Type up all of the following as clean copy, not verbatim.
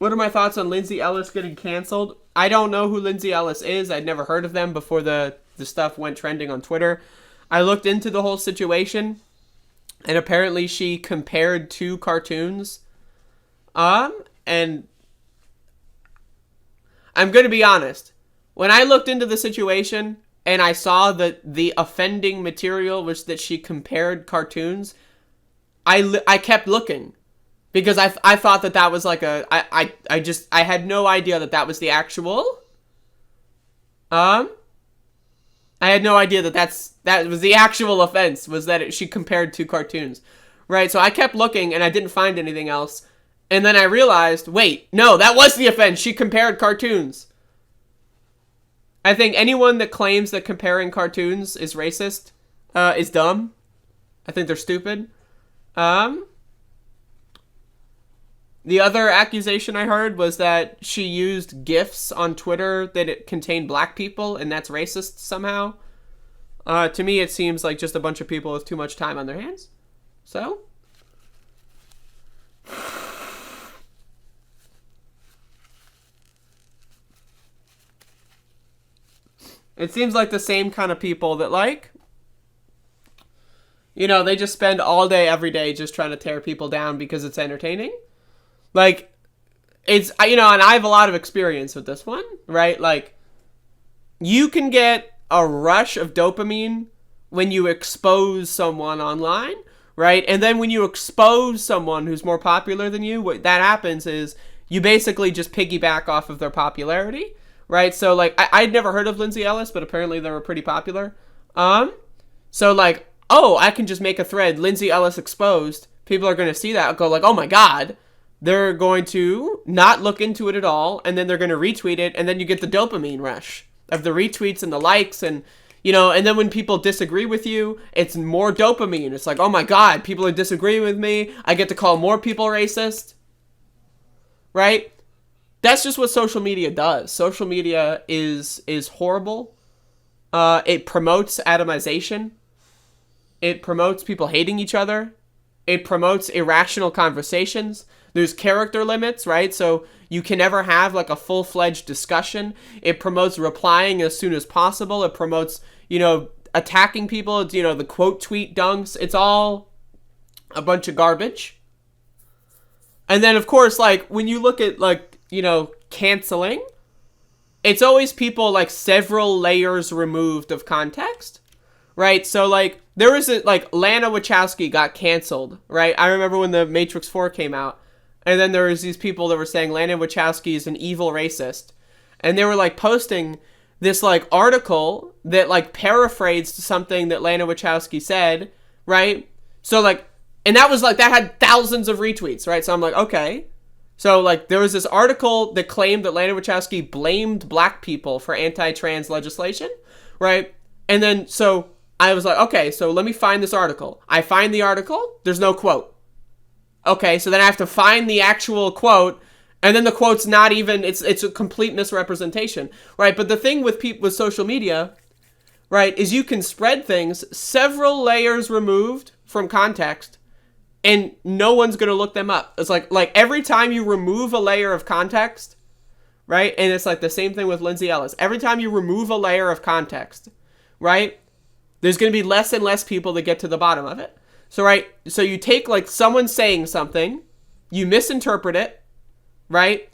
What are my thoughts on Lindsey Ellis getting canceled? I don't know who Lindsey Ellis is. I'd never heard of them before the stuff went trending on Twitter. I looked into the whole situation, and apparently she compared two cartoons. And I'm going to be honest. When I looked into the situation and I saw that the offending material was that she compared cartoons, I kept looking. Because I thought that was like I had no idea that was the actual. I had no idea that was the actual offense, was that she compared two cartoons. Right, so I kept looking and I didn't find anything else. And then I realized, wait, no, that was the offense. She compared cartoons. I think anyone that claims that comparing cartoons is racist is dumb. I think they're stupid. The other accusation I heard was that she used GIFs on Twitter that it contained black people, and that's racist somehow. To me, it seems like just a bunch of people with too much time on their hands. So, it seems like the same kind of people that, like, you know, they just spend all day, every day just trying to tear people down because it's entertaining. Like, it's, you know, and I have a lot of experience with this one, right? Like, you can get a rush of dopamine when you expose someone online, right? And then when you expose someone who's more popular than you, what that happens is you basically just piggyback off of their popularity, right? So, like, I'd never heard of Lindsey Ellis, but apparently they were pretty popular. So, like, oh, I can just make a thread, Lindsey Ellis exposed. People are going to see that and go like, oh my God. They're going to not look into it at all, and then they're going to retweet it, and then you get the dopamine rush of the retweets and the likes, and, you know, and then when people disagree with you, it's more dopamine. It's like, oh my God, people are disagreeing with me. I get to call more people racist, right? That's just what social media does. Social media is horrible. It promotes atomization. It promotes people hating each other. It promotes irrational conversations. There's character limits, right? So you can never have like a full-fledged discussion. It promotes replying as soon as possible. It promotes, you know, attacking people. It's, you know, the quote tweet dunks. It's all a bunch of garbage. And then, of course, like, when you look at, like, you know, canceling, it's always people, like, several layers removed of context, right? So, like, there was like, Lana Wachowski got canceled, right? I remember when the Matrix 4 came out, and then there was these people that were saying Lana Wachowski is an evil racist, and they were, like, posting this, like, article that, like, paraphrased something that Lana Wachowski said, right? So, like, and that was, like, that had thousands of retweets, right? So I'm like, okay. So, like, there was this article that claimed that Lana Wachowski blamed black people for anti-trans legislation, right? And then, so I was like, okay, so let me find this article. I find the article, there's no quote. Okay, so then I have to find the actual quote, and then the quote's not even, it's a complete misrepresentation, right? But the thing with social media, right, is you can spread things several layers removed from context, and no one's going to look them up. It's like every time you remove a layer of context, right, and it's like the same thing with Lindsey Ellis. Every time you remove a layer of context, right, there's going to be less and less people that get to the bottom of it. So, right, so you take, like, someone saying something, you misinterpret it, right?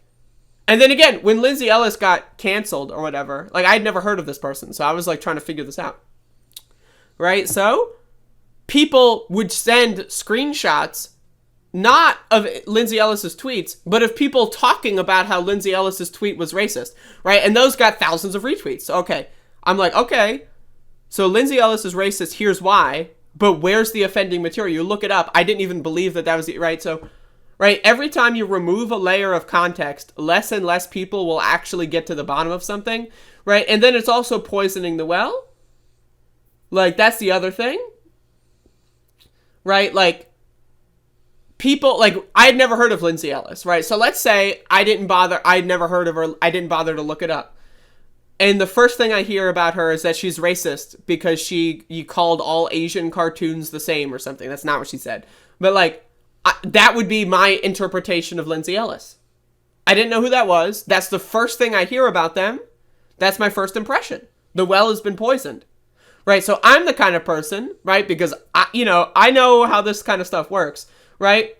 And then again, when Lindsey Ellis got canceled or whatever, like, I'd never heard of this person, so I was, like, trying to figure this out, right? So people would send screenshots, not of Lindsey Ellis's tweets, but of people talking about how Lindsey Ellis's tweet was racist, right? And those got thousands of retweets. Okay, I'm like, okay, so Lindsey Ellis is racist, here's why. But where's the offending material? You look it up. I didn't even believe that was the, right? So, right, every time you remove a layer of context, less and less people will actually get to the bottom of something, right? And then it's also poisoning the well. Like, that's the other thing, right? Like, people, like, I'd never heard of Lindsey Ellis, right? So let's say I'd never heard of her, I didn't bother to look it up. And the first thing I hear about her is that she's racist because you called all Asian cartoons the same or something. That's not what she said. But, like, that would be my interpretation of Lindsey Ellis, I didn't know who that was. That's the first thing I hear about them. That's my first impression. The well has been poisoned. Right? So I'm the kind of person, right? Because I know how this kind of stuff works, right?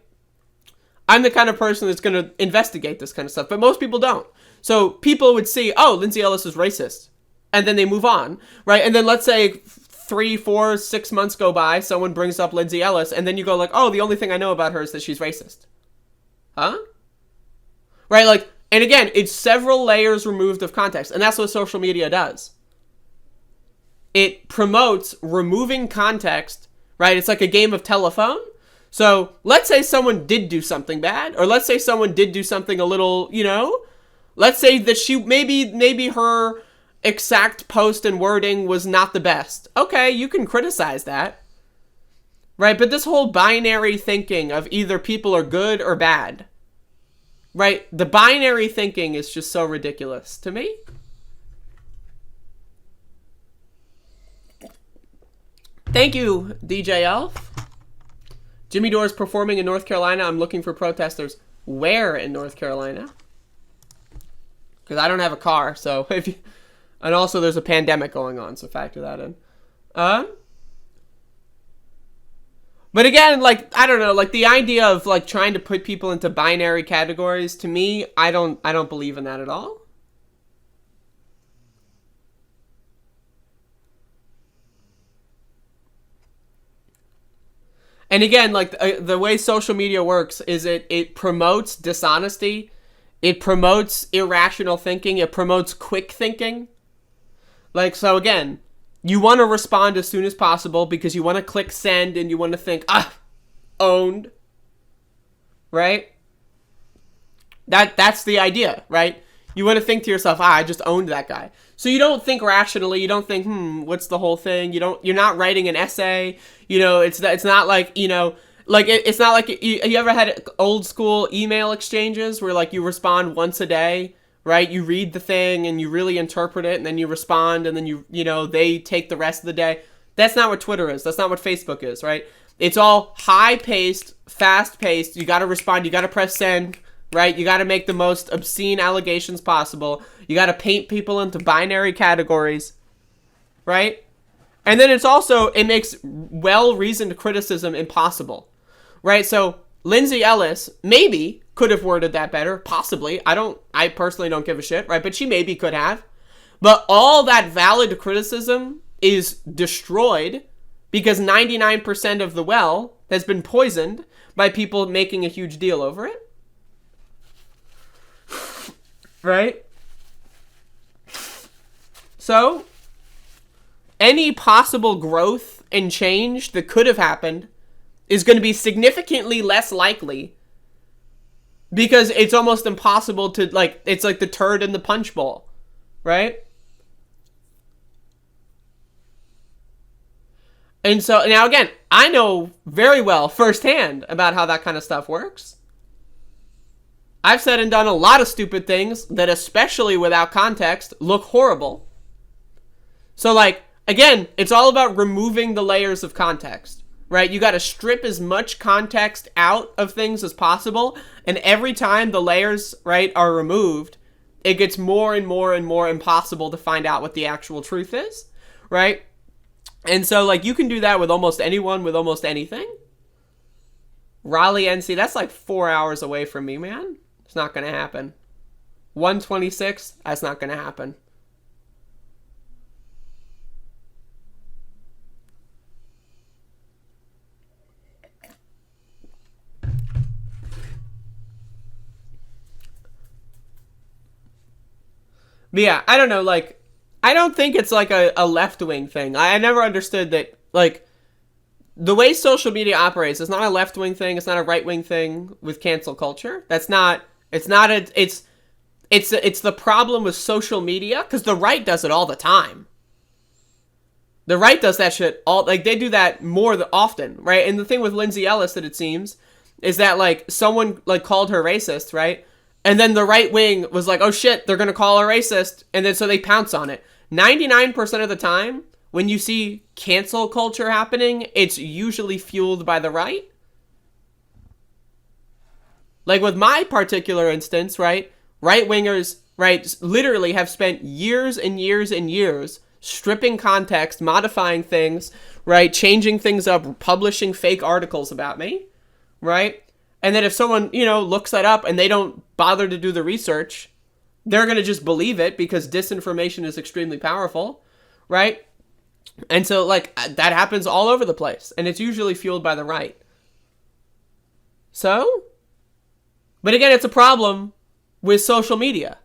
I'm the kind of person that's going to investigate this kind of stuff, but most people don't. So people would see, oh, Lindsey Ellis is racist, and then they move on, right? And then let's say 3, 4, 6 months go by, someone brings up Lindsey Ellis, and then you go like, oh, the only thing I know about her is that she's racist. Huh? Right? Like, and again, it's several layers removed of context, and that's what social media does. It promotes removing context, right? It's like a game of telephone. So let's say someone did do something bad, or let's say someone did do something a little, let's say that she, maybe her exact post and wording was not the best. Okay, you can criticize that, right? But this whole binary thinking of either people are good or bad, right? The binary thinking is just so ridiculous to me. Thank you, DJ Elf. Jimmy Dore's performing in North Carolina. I'm looking for protesters. Where in North Carolina? Because I don't have a car, so if you... And also there's a pandemic going on, so factor that in. But again, like, I don't know, like the idea of like trying to put people into binary categories, to me, I don't believe in that at all. And again, like the way social media works is it promotes dishonesty, it promotes irrational thinking, it promotes quick thinking. Like, so again, you want to respond as soon as possible because you want to click send and you want to think, owned, right? That's the idea, right? You want to think to yourself, I just owned that guy. So you don't think rationally. You don't think, what's the whole thing? You're not writing an essay. It's not like, it's not like you ever had old school email exchanges where like you respond once a day, right? You read the thing and you really interpret it and then you respond and then they take the rest of the day. That's not what Twitter is. That's not what Facebook is, right? It's all high-paced, fast-paced. You got to respond. You got to press send. Right? You got to make the most obscene allegations possible. You got to paint people into binary categories. Right? And then it makes well-reasoned criticism impossible. Right? So, Lindsey Ellis maybe could have worded that better. Possibly. I personally don't give a shit. Right? But she maybe could have. But all that valid criticism is destroyed because 99% of the well has been poisoned by people making a huge deal over it. Right? So, any possible growth and change that could have happened is going to be significantly less likely because it's almost impossible to, like, it's like the turd in the punch bowl, right? And so, now again, I know very well firsthand about how that kind of stuff works. I've said and done a lot of stupid things that, especially without context, look horrible. So, like, again, it's all about removing the layers of context, right? You got to strip as much context out of things as possible, and every time the layers, right, are removed, it gets more and more and more impossible to find out what the actual truth is, right? And so, like, you can do that with almost anyone, with almost anything. Raleigh, NC, that's like 4 hours away from me, man. It's not going to happen. 126, that's not going to happen. But yeah, I don't know, like, I don't think it's like a left-wing thing. I never understood that, like, the way social media operates is not a left-wing thing, it's not a right-wing thing with cancel culture. It's the problem with social media, because the right does it all the time. The right does that shit they do that more often, right? And the thing with Lindsey Ellis, that it seems, is that, like, someone, like, called her racist, right? And then the right wing was like, oh shit, they're gonna call her racist, and then so they pounce on it. 99% of the time, when you see cancel culture happening, it's usually fueled by the right. Like with my particular instance, right? Right-wingers, right, literally have spent years and years and years stripping context, modifying things, right, changing things up, publishing fake articles about me, right? And then if someone, looks that up and they don't bother to do the research, they're going to just believe it because disinformation is extremely powerful, right? And so, that happens all over the place. And it's usually fueled by the right. So? But again, it's a problem with social media.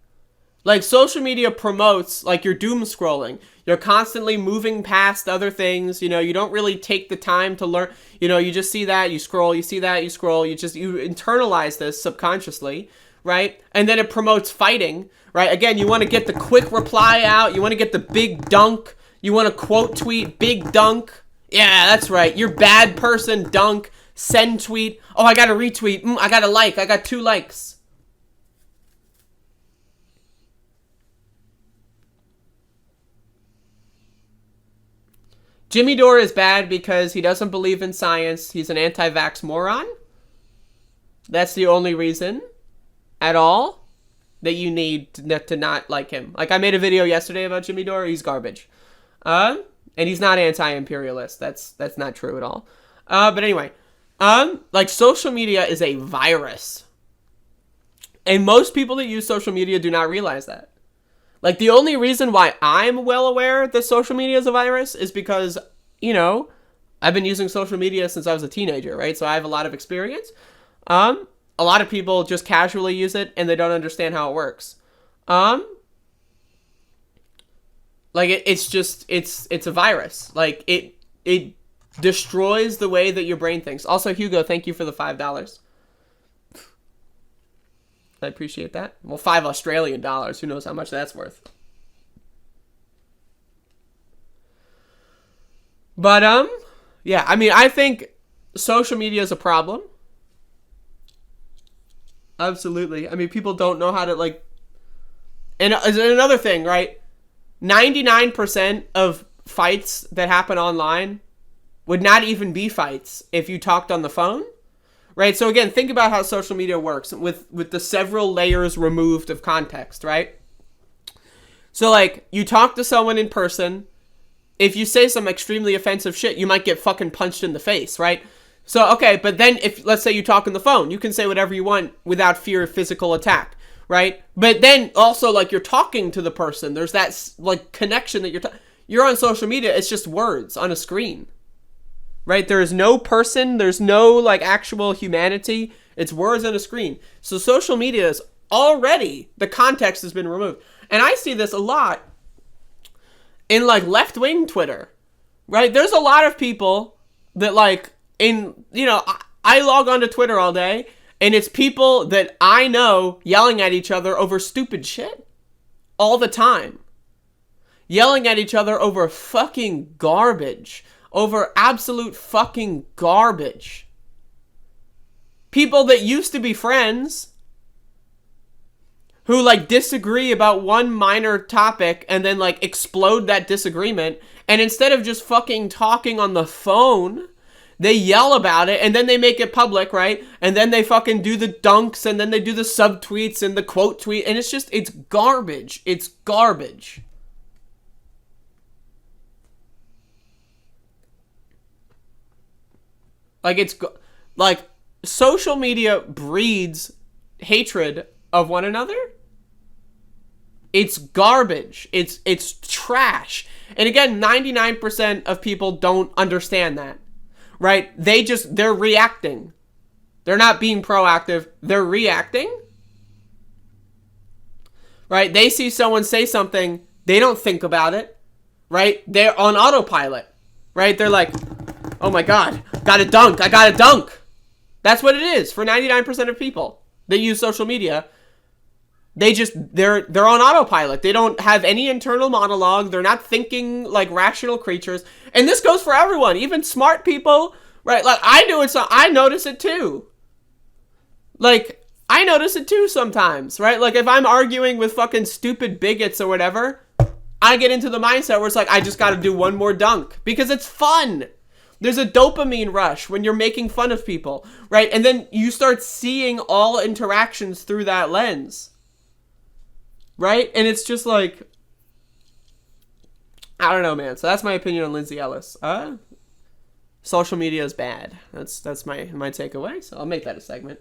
Social media promotes, you're doom scrolling. You're constantly moving past other things. You don't really take the time to learn. You just see that, you scroll, you see that, you scroll. You internalize this subconsciously, right? And then it promotes fighting, right? Again, you want to get the quick reply out. You want to get the big dunk. You want to quote tweet, big dunk. Yeah, that's right. You're bad person, dunk. Send tweet. Oh, I got a retweet. I got a like. I got 2 likes. Jimmy Dore is bad because he doesn't believe in science. He's an anti-vax moron. That's the only reason at all that you need to not like him. I made a video yesterday about Jimmy Dore. He's garbage. And he's not anti-imperialist. That's not true at all. But anyway, social media is a virus. And most people that use social media do not realize that. The only reason why I'm well aware that social media is a virus is because, I've been using social media since I was a teenager, right? So I have a lot of experience. A lot of people just casually use it and they don't understand how it works. It's a virus. It destroys the way that your brain thinks. Also, Hugo, thank you for the $5. I appreciate that. Well, $5 Australian. Who knows how much that's worth? But, yeah, I think social media is a problem. Absolutely. People don't know how to, and another thing, right? 99% of fights that happen online would not even be fights if you talked on the phone. Right, so again, think about how social media works with the several layers removed of context, right? So, you talk to someone in person. If you say some extremely offensive shit, you might get fucking punched in the face, right? So, okay, but then if, let's say you talk on the phone, you can say whatever you want without fear of physical attack, right? But then also, you're talking to the person. There's that, connection that you're on social media. It's just words on a screen. Right? There is no person. There's no, actual humanity. It's words on a screen. So social media is already, the context has been removed. And I see this a lot in, left-wing Twitter. Right? There's a lot of people that, I log onto Twitter all day, and it's people that I know yelling at each other over stupid shit. All the time. Yelling at each other over fucking garbage. Over absolute fucking garbage. People that used to be friends who disagree about one minor topic and then explode that disagreement, and instead of just fucking talking on the phone, they yell about it and then they make it public, right? And then they fucking do the dunks and then they do the subtweets and the quote tweet, and it's garbage. It's garbage. Social media breeds hatred of one another. It's garbage. It's trash. And again, 99% of people don't understand that, right? They're reacting. They're not being proactive. They're reacting, right? They see someone say something. They don't think about it, right? They're on autopilot, right? They're like, oh my God, got a dunk. I got a dunk. That's what it is for 99% of people that use social media. They're on autopilot. They don't have any internal monologue. They're not thinking like rational creatures. And this goes for everyone, even smart people, right? I do it, so I notice it too. I notice it too sometimes, right? If I'm arguing with fucking stupid bigots or whatever, I get into the mindset where it's I just got to do one more dunk because it's fun. There's a dopamine rush when you're making fun of people, right? And then you start seeing all interactions through that lens, right? And it's just like, I don't know, man. So that's my opinion on Lindsey Ellis. Social media is bad. That's my takeaway. So I'll make that a segment.